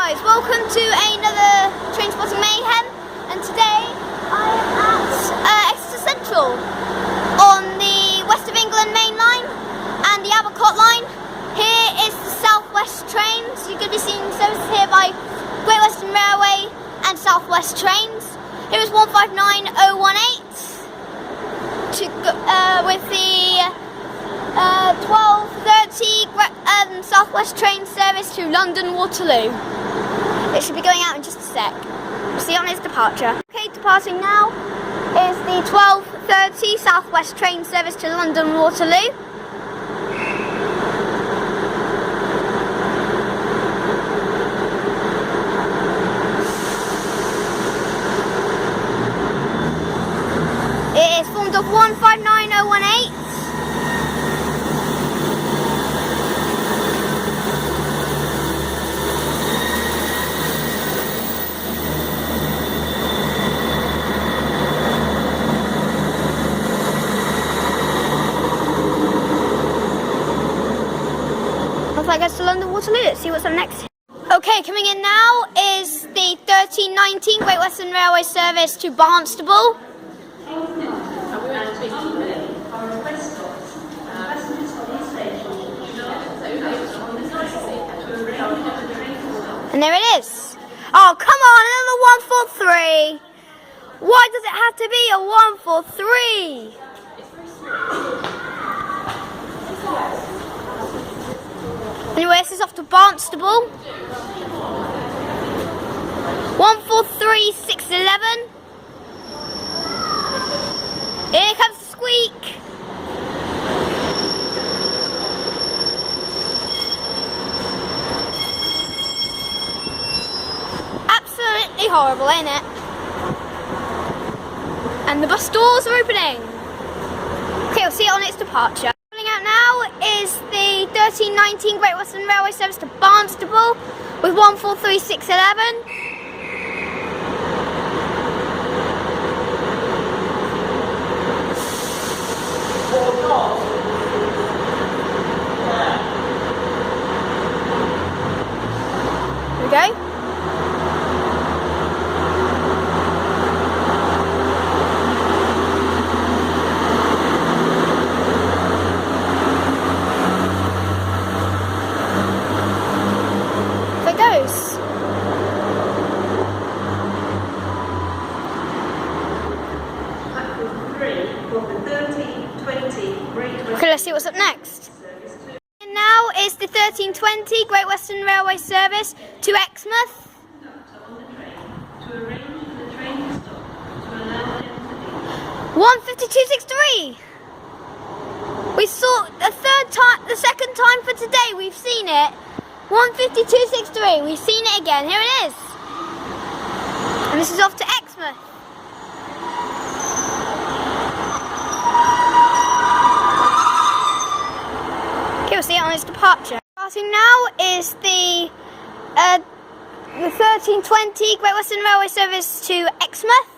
Guys, welcome to another Trainspotting Mayhem, and today I am at Exeter Central on the West of England main line and the Abercott line. Here is the South West trains. You're going to be seeing services here by Great Western Railway and South West trains. Here is 159018 to with the 12:30 South West train service to London Waterloo. It should be going out in just a sec. We'll see on its departure. Okay, departing now is the 12:30 South West train service to London Waterloo. It is formed of 159018. That goes to London Waterloo. Let's see what's up next. Okay, coming in now is the 1319 Great Western Railway service to Barnstable. And there it is. Oh, come on, another 143. Why does it have to be a 143? Anyway, this is off to Barnstable. 143611. Here comes the squeak. Absolutely horrible, ain't it? And the bus doors are opening. Okay, we'll see it on its departure. Out now is the 1319 Great Western Railway service to Barnstable with 143611. Here we go. Okay, let's see what's up next. And now is the 1320 Great Western Railway service to Exmouth. 15263. We saw the second time for today. We've seen it. 15263. We've seen it again. Here it is. And this is off to Exmouth. Okay, we'll see it on its departure. Starting now is the 1320 Great Western Railway service to Exmouth.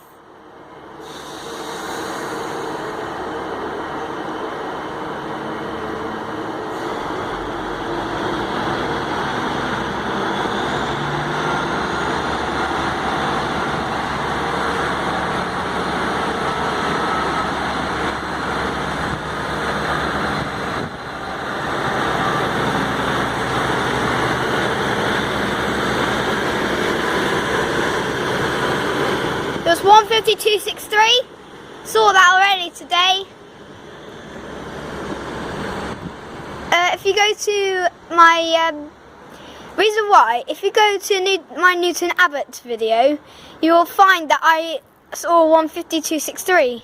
It was 15263. Saw that already today. If you go to my reason why, if you go to my Newton Abbott video, you will find that I saw 15263.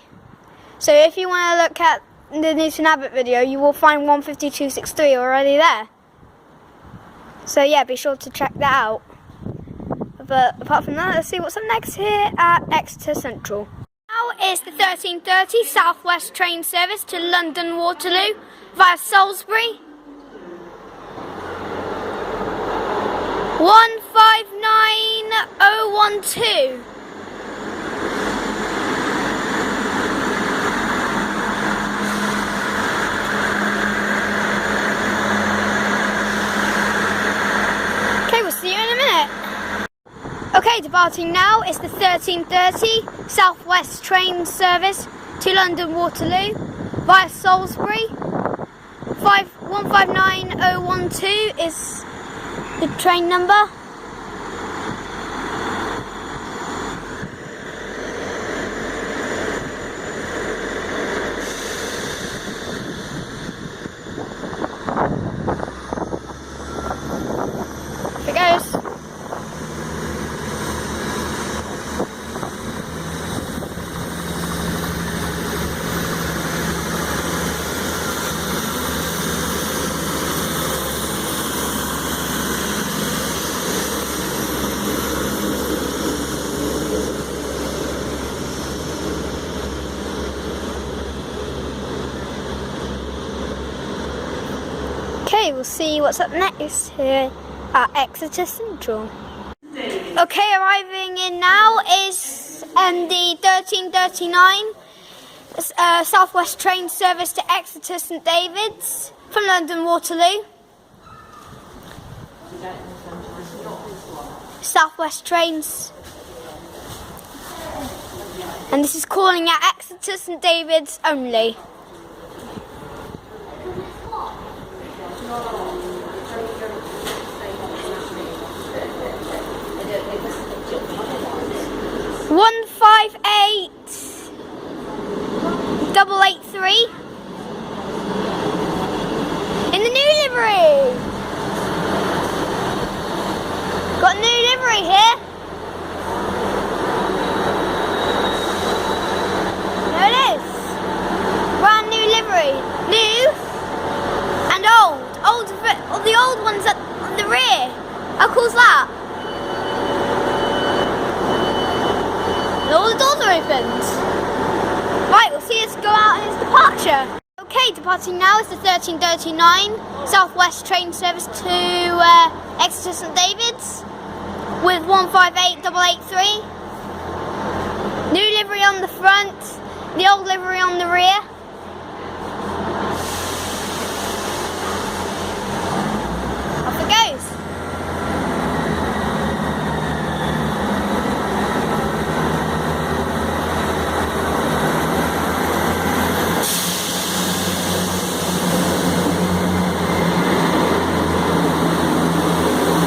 So if you want to look at the Newton Abbott video, you will find 15263 already there. So yeah, be sure to check that out. But apart from that, let's see what's up next here at Exeter Central. Now is the 1330 South West train service to London Waterloo via Salisbury. 159012. Okay, we'll see you in a minute. Okay, departing now is the 13:30 Southwest train service to London Waterloo via Salisbury. 159012 is the train number. Here it goes. Okay, we'll see what's up next here at Exeter Central. Okay, arriving in now is the 13:39 Southwest train service to Exeter St David's from London Waterloo. Southwest trains. And this is calling at Exeter St David's only. One 58883 in the new livery. Got a new livery here. There it is. Brand new livery. New and old. The old one's at the rear. How cool's that? And all the doors are opened. Right, we'll see us go out on its departure. Okay, departing now is the 13:39 Southwest train service to Exeter St David's with 158883. New livery on the front, the old livery on the rear. Off it goes.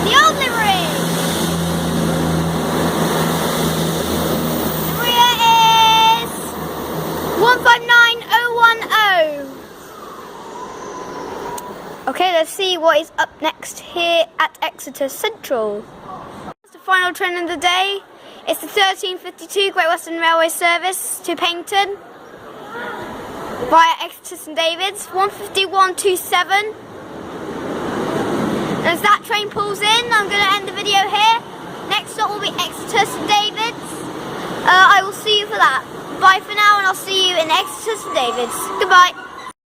The old livery. The rear is 159010. Okay, let's see what is up next here at Exeter Central. The final train of the day is the 13:52 Great Western Railway service to Paignton via Exeter St David's, 15127. As that train pulls in, I'm going to end the video here. Next stop will be Exeter St David's. I will see you for that. Bye for now, and I'll see you in Exeter St David's. Goodbye.